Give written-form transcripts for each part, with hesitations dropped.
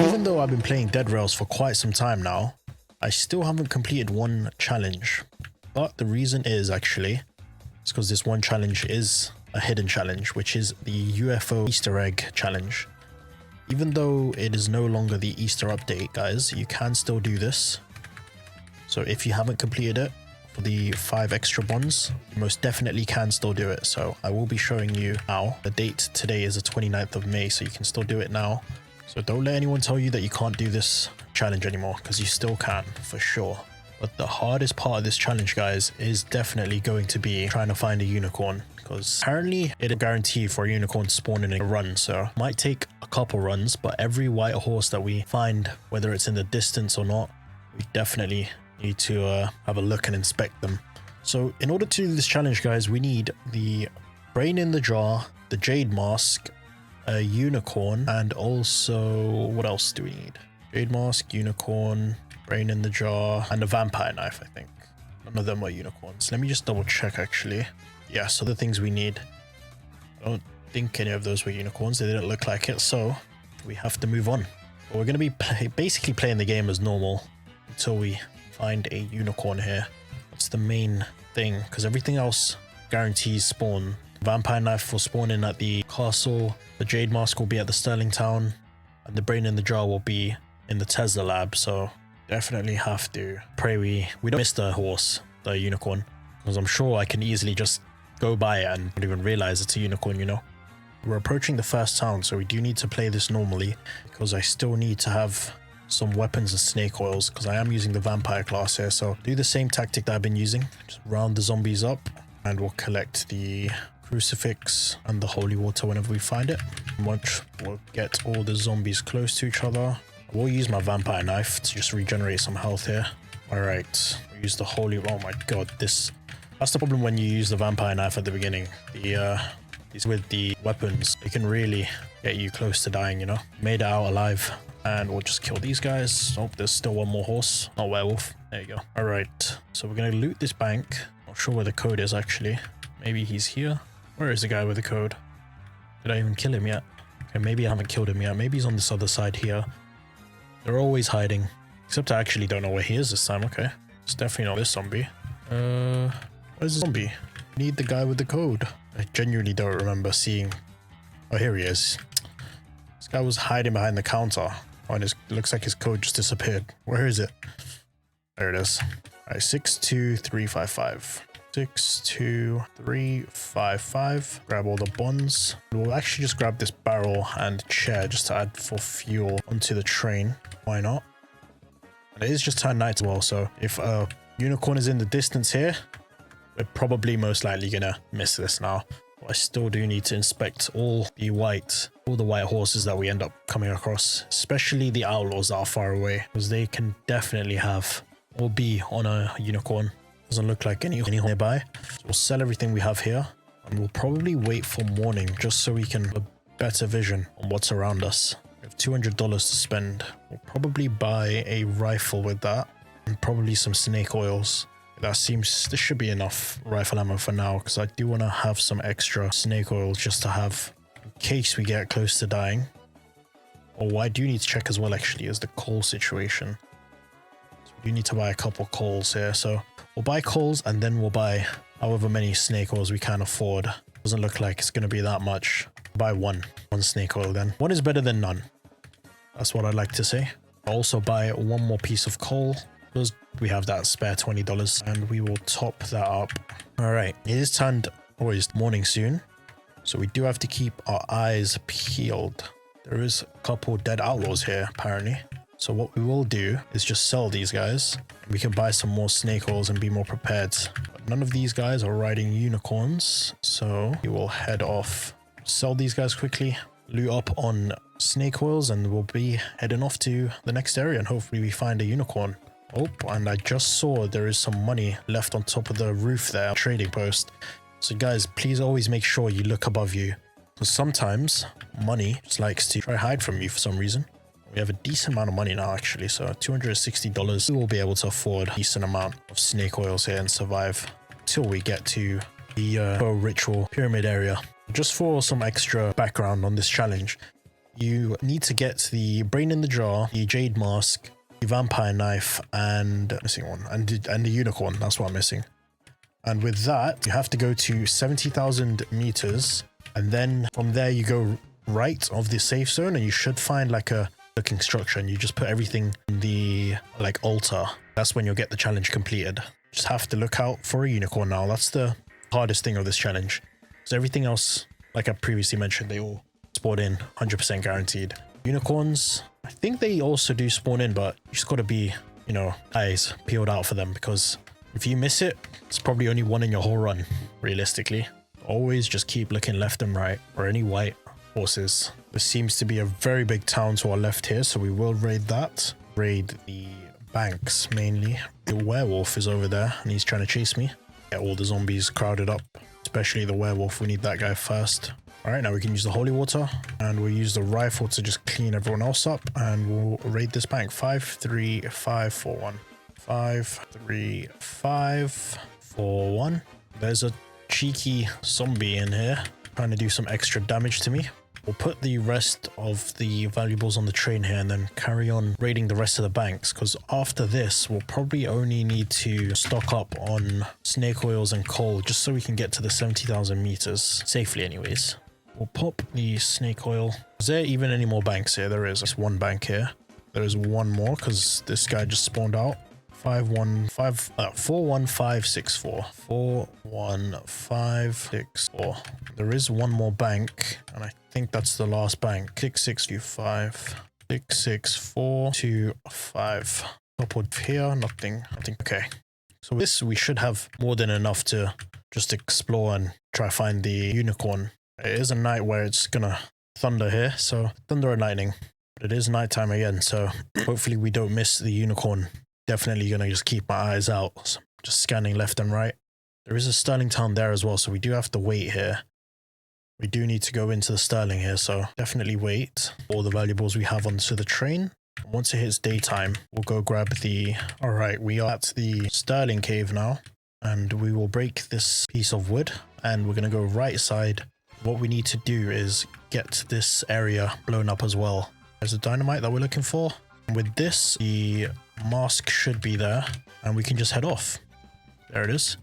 Even though I've been playing DEADRAILS for quite some time now, I still haven't completed one challenge. But the reason is actually, it's because this one challenge is a hidden challenge, which is the UFO Easter Egg challenge. Even though it is no longer the Easter update, guys, you can still do this. So if you haven't completed it for the 5 extra bonds, you most definitely can still do it. So I will be showing you now. The date today is the 29th of May, so you can still do it now. So don't let anyone tell you that you can't do this challenge anymore, because you still can for sure. But the hardest part of this challenge, guys, is definitely going to be trying to find a unicorn, because apparently it'll guarantee for a unicorn to spawn in a run. So it might take a couple runs, but every white horse that we find, whether it's in the distance or not, we definitely need to have a look and inspect them. So in order to do this challenge, guys, we need the brain in the jar, the jade mask, a unicorn, and also what else do we need? Jade mask, unicorn, brain in the jar, and a vampire knife. I think none of them are unicorns. Let me just double check actually. Yeah, so the things we need, I don't think any of those were unicorns. They didn't look like it, so we have to move on. But we're going to be basically playing the game as normal until we find a unicorn here. That's the main thing, because everything else guarantees spawn. Vampire knife will spawn in at the castle, the jade mask will be at the Sterling Town, and the brain in the jar will be in the Tesla lab. So definitely have to pray we don't miss the horse, the unicorn, because I'm sure I can easily just go by it and not even realize it's a unicorn, you know. We're approaching the first town, so we do need to play this normally, because I still need to have some weapons and snake oils, because I am using the vampire class here. So do the same tactic that I've been using, just round the zombies up, and we'll collect the crucifix and the holy water whenever we find it. Once we'll get all the zombies close to each other, we'll use my vampire knife to just regenerate some health here. All right, we use the holy, oh my god, that's the problem when you use the vampire knife at the beginning. Is with the weapons, it can really get you close to dying, you know. Made it out alive, and we'll just kill these guys. Oh, there's still one more horse, not werewolf. There you go. All right, so we're gonna loot this bank. Not sure where the code is actually. Maybe he's here. Where is the guy with the code? Did I even kill him yet? Okay, maybe I haven't killed him yet. Maybe he's on this other side here. They're always hiding, except I actually don't know where he is this time. Okay, it's definitely not this zombie. Where's the zombie? Need the guy with the code. I genuinely don't remember seeing. Oh, here he is. This guy was hiding behind the counter. Oh, and it looks like his code just disappeared. Where is it? There it is. All right, 62355. 62355. Grab all the bonds. We'll actually just grab this barrel and chair just to add for fuel onto the train. Why not? And it is just turned night as well, so if a unicorn is in the distance here, we're probably most likely gonna miss this now. But I still do need to inspect all the white horses that we end up coming across, especially the outlaws that are far away, because they can definitely have or be on a unicorn. Doesn't look like any nearby. So we'll sell everything we have here, and we'll probably wait for morning just so we can have a better vision on what's around us. We have $200 to spend. We'll probably buy a rifle with that, and probably some snake oils. This should be enough rifle ammo for now, because I do want to have some extra snake oils just to have in case we get close to dying. Or what I do need to check as well actually is the coal situation. So we do need to buy a couple coals here, so we'll buy coals and then we'll buy however many snake oils we can afford. Doesn't look like it's going to be that much. Buy one snake oil then. One is better than none. That's what I'd like to say. I'll also buy one more piece of coal, because we have that spare $20, and we will top that up. All right, it is it's morning soon, so we do have to keep our eyes peeled. There is a couple dead outlaws here apparently, so what we will do is just sell these guys. We can buy some more snake oils and be more prepared. But none of these guys are riding unicorns, so we will head off, sell these guys quickly, loot up on snake oils, and we'll be heading off to the next area, and hopefully we find a unicorn. Oh, and I just saw there is some money left on top of the roof there, trading post. So guys, please always make sure you look above you, because sometimes money just likes to try hide from you for some reason. We have a decent amount of money now actually, so $260. We will be able to afford a decent amount of snake oils here and survive till we get to the ritual pyramid area. Just for some extra background on this challenge, You need to get the brain in the jar, the jade mask, the vampire knife, and missing one, and the unicorn. That's what I'm missing. And with that, you have to go to 70,000 meters, and then from there you go right of the safe zone, and you should find like a looking structure, and you just put everything in the like altar. That's when you'll get the challenge completed. Just have to look out for a unicorn now. That's the hardest thing of this challenge. So everything else, like I previously mentioned, they all spawn in 100% guaranteed. Unicorns, I think they also do spawn in, but you just got to be, you know, eyes peeled out for them, because if you miss it, it's probably only one in your whole run, realistically. Always just keep looking left and right for any white horses. There seems to be a very big town to our left here, so we will raid that. Raid the banks mainly. The werewolf is over there and he's trying to chase me. Get all the zombies crowded up, especially the werewolf. We need that guy first. All right, now we can use the holy water, and we'll use the rifle to just clean everyone else up, and we'll raid this bank. 53541. 53541. There's a cheeky zombie in here trying to do some extra damage to me. We'll put the rest of the valuables on the train here and then carry on raiding the rest of the banks, because after this we'll probably only need to stock up on snake oils and coal just so we can get to the 70,000 meters safely anyways. We'll pop the snake oil. Is there even any more banks here? There is. There's one bank here. There is one more because this guy just spawned out. 41564. 41564. There is one more bank, and I think that's the last bank. 6625. 66425. Upward here, nothing. Okay. So this, we should have more than enough to just explore and try to find the unicorn. It is a night where it's gonna thunder here, so thunder and lightning. But it is nighttime again, so hopefully we don't miss the unicorn. Definitely gonna just keep my eyes out, so just scanning left and right. There is a Sterling town there as well, so we do have to wait here. We do need to go into the Sterling here, so definitely wait. All the valuables we have onto the train. Once it hits daytime, we'll go grab the... Alright, we are at the Sterling cave now, and we will break this piece of wood, and we're gonna go right side. What we need to do is get this area blown up as well. There's a dynamite that we're looking for. With this, the mask should be there, and we can just head off. There it is.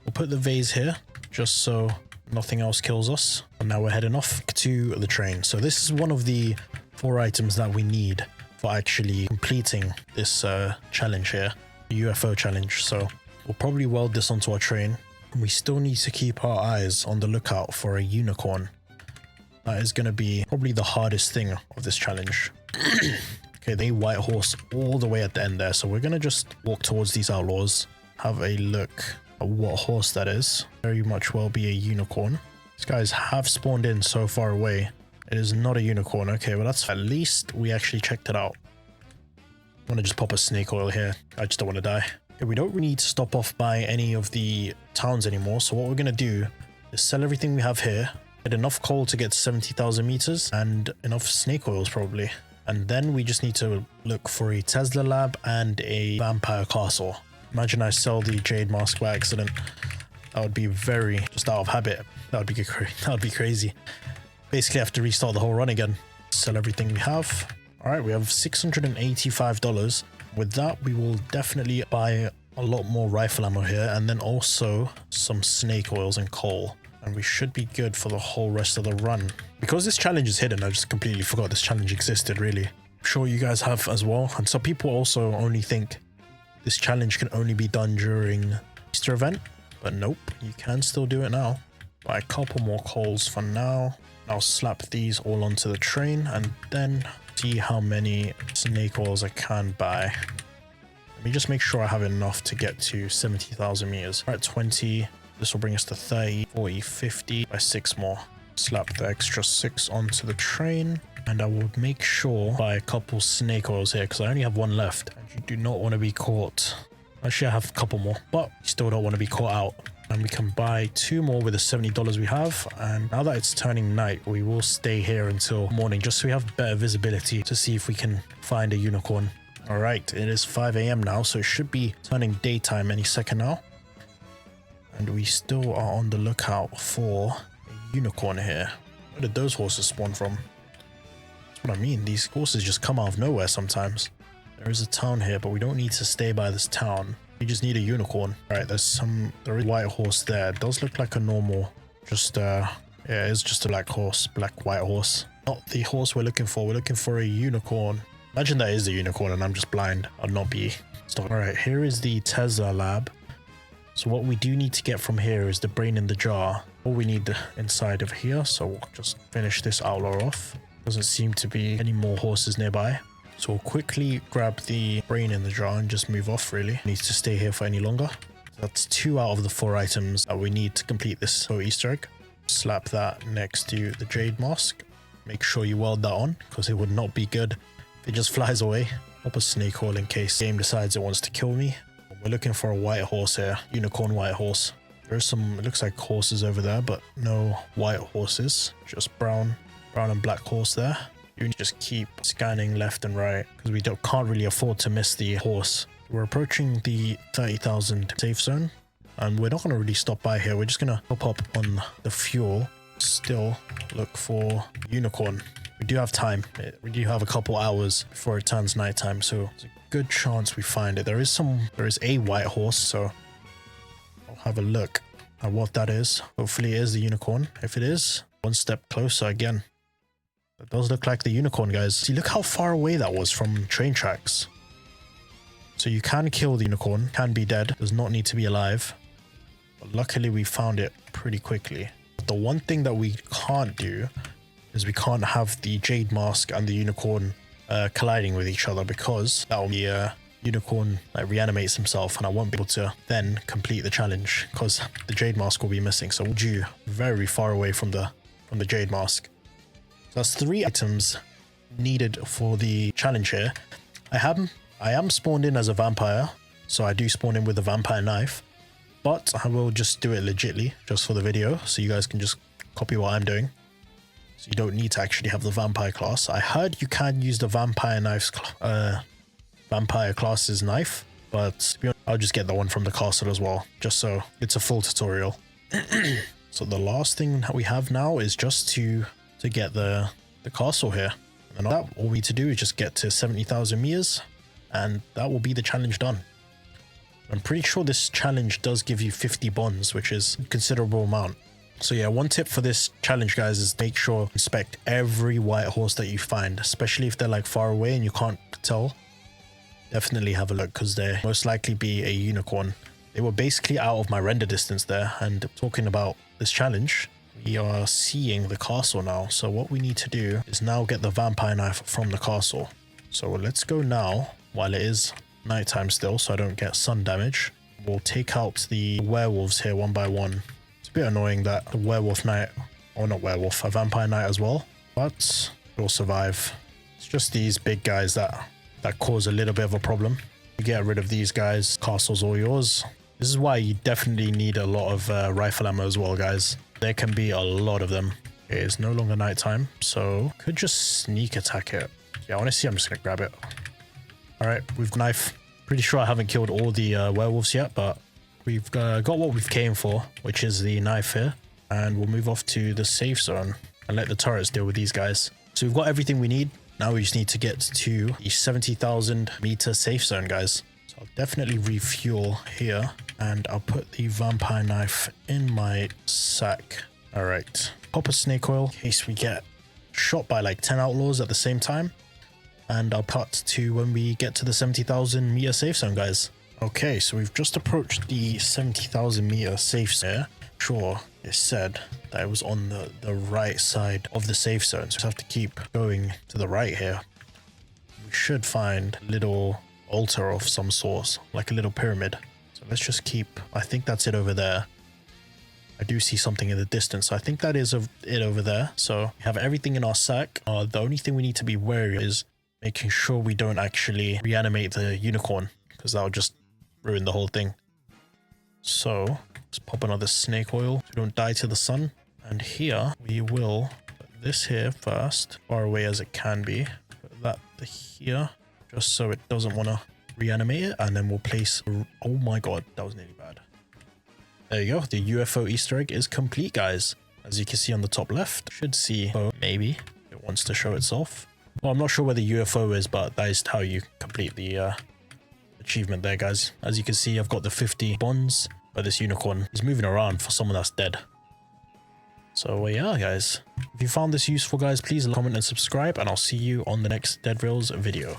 We'll put the vase here just so nothing else kills us. And now we're heading off to the train. So this is one of the 4 items that we need for actually completing this challenge here, the UFO challenge. So we'll probably weld this onto our train. We still need to keep our eyes on the lookout for a unicorn. That is going to be probably the hardest thing of this challenge. Okay, the white horse all the way at the end there. So we're going to just walk towards these outlaws. Have a look at what horse that is. Very much well be a unicorn. These guys have spawned in so far away. It is not a unicorn. Okay, well that's at least we actually checked it out. I'm going to just pop a snake oil here. I just don't want to die. Okay, we don't really need to stop off by any of the towns anymore. So what we're going to do is sell everything we have here. Get enough coal to get 70,000 meters and enough snake oils probably. And then we just need to look for a Tesla lab and a vampire castle. Imagine I sell the jade mask by accident. That would be very just out of habit. That would be crazy. Basically have to restart the whole run again. Sell everything we have. All right, we have $685. With that, we will definitely buy a lot more rifle ammo here, and then also some snake oils and coal. And we should be good for the whole rest of the run. Because this challenge is hidden, I just completely forgot this challenge existed, really. I'm sure you guys have as well. And some people also only think this challenge can only be done during Easter event. But nope, you can still do it now. Buy a couple more coals for now. I'll slap these all onto the train and then see how many snake oils I can buy. Let me just make sure I have enough to get to 70,000 meters. We're at 20. This will bring us to 30, 40, 50 by 6 more. Slap the extra 6 onto the train. And I will make sure buy a couple snake oils here because I only have 1 left. And you do not want to be caught. Actually, I have a couple more, but you still don't want to be caught out. And we can buy 2 more with the $70 we have. And now that it's turning night, we will stay here until morning just so we have better visibility to see if we can find a unicorn. All right, it is 5 a.m. now, so it should be turning daytime any second now. And we still are on the lookout for a unicorn here. Where did those horses spawn from? That's what I mean. These horses just come out of nowhere sometimes. There is a town here, but we don't need to stay by this town. We just need a unicorn. All right, there is a white horse there. It does look like a normal, yeah, it's just a black white horse. Not the horse we're looking for. We're looking for a unicorn. Imagine that is the unicorn and I'm just blind. I'll not be stuck. All right, here is the Tesla lab. So what we do need to get from here is the brain in the jar. All we need inside of here. So we'll just finish this outlaw off. Doesn't seem to be any more horses nearby. So we'll quickly grab the brain in the jar and just move off really. Needs to stay here for any longer. That's 2 out of the 4 items that we need to complete this UFO Easter egg. Slap that next to the jade mask. Make sure you weld that on because it would not be good if it just flies away. Pop a snake oil in case the game decides it wants to kill me. We're looking for a white horse here. Unicorn white horse. There's some, it looks like horses over there, but no white horses. Just brown and black horse there. You just keep scanning left and right because we can't really afford to miss the horse. We're approaching the 30,000 safe zone and we're not going to really stop by here. We're just going to hop up on the fuel. Still look for unicorn. We do have time. We do have a couple hours before it turns nighttime, so there's a good chance we find it. There is a white horse, so I'll have a look at what that is. Hopefully it is the unicorn. If it is, one step closer again. It does look like the unicorn, guys. See, look how far away that was from train tracks. So you can kill the unicorn, can be dead, does not need to be alive. But luckily we found it pretty quickly. The one thing that we can't do is we can't have the jade mask and the unicorn colliding with each other because that will be unicorn like reanimates himself and I won't be able to then complete the challenge because the jade mask will be missing. So we'll do very far away from the jade mask. So that's 3 items needed for the challenge here. I am spawned in as a vampire, so I do spawn in with a vampire knife, but I will just do it legitly just for the video so you guys can just copy what I'm doing. So you don't need to actually have the vampire class. I heard you can use the vampire class's knife, but I'll just get the one from the castle as well, just so it's a full tutorial. So the last thing that we have now is just to get the castle here. And all we need to do is just get to 70,000 meters and that will be the challenge done. I'm pretty sure this challenge does give you 50 bonds, which is a considerable amount. So yeah, one tip for this challenge, guys, is make sure inspect every white horse that you find, especially if they're like far away and you can't tell. Definitely have a look because they most likely be a unicorn. They were basically out of my render distance there. And talking about this challenge, we are seeing the castle now. So what we need to do is now get the vampire knife from the castle. So let's go now while it is nighttime still, so I don't get sun damage. We'll take out the werewolves here one by one. It's a bit annoying that the werewolf knight, or not werewolf, a vampire knight as well, but we'll survive. It's just these big guys that cause a little bit of a problem. You get rid of these guys, castle's all yours. This is why you definitely need a lot of rifle ammo as well, guys. There can be a lot of them. It is no longer nighttime, so could just sneak attack it. Yeah, honestly, I'm just gonna grab it. All right, we've got a knife. Pretty sure I haven't killed all the werewolves yet, but we've got what we've came for, which is the knife here. And we'll move off to the safe zone and let the turrets deal with these guys. So we've got everything we need. Now we just need to get to the 70,000 meter safe zone, guys. So I'll definitely refuel here and I'll put the vampire knife in my sack. All right, pop a snake oil in case we get shot by like 10 outlaws at the same time. And I'll cut to when we get to the 70,000 meter safe zone, guys. Okay, so we've just approached the 70,000 meter safe zone. Sure, it said that it was on the right side of the safe zone. So we have to keep going to the right here. We should find a little altar of some sort, like a little pyramid. So let's just keep, I think that's it over there. I do see something in the distance. So I think that is it over there. So we have everything in our sack. The only thing we need to be wary of is making sure we don't actually reanimate the unicorn, because that'll just ruin the whole thing. So let's pop another snake oil so we don't die to the sun. And here we will put this here first, far away as it can be. Put that here just so it doesn't want to reanimate it. And then we'll place, oh my god, that was nearly bad. There you go. The UFO Easter egg is complete, guys. As you can see on the top left, should see, oh, maybe it wants to show itself. Well, I'm not sure where the UFO is, but that is how you complete the achievement there, guys. As you can see, I've got the 50 bonds, but this unicorn is moving around for someone that's dead. So yeah, guys, if you found this useful, guys, please comment and subscribe, and I'll see you on the next DEADRAILS video.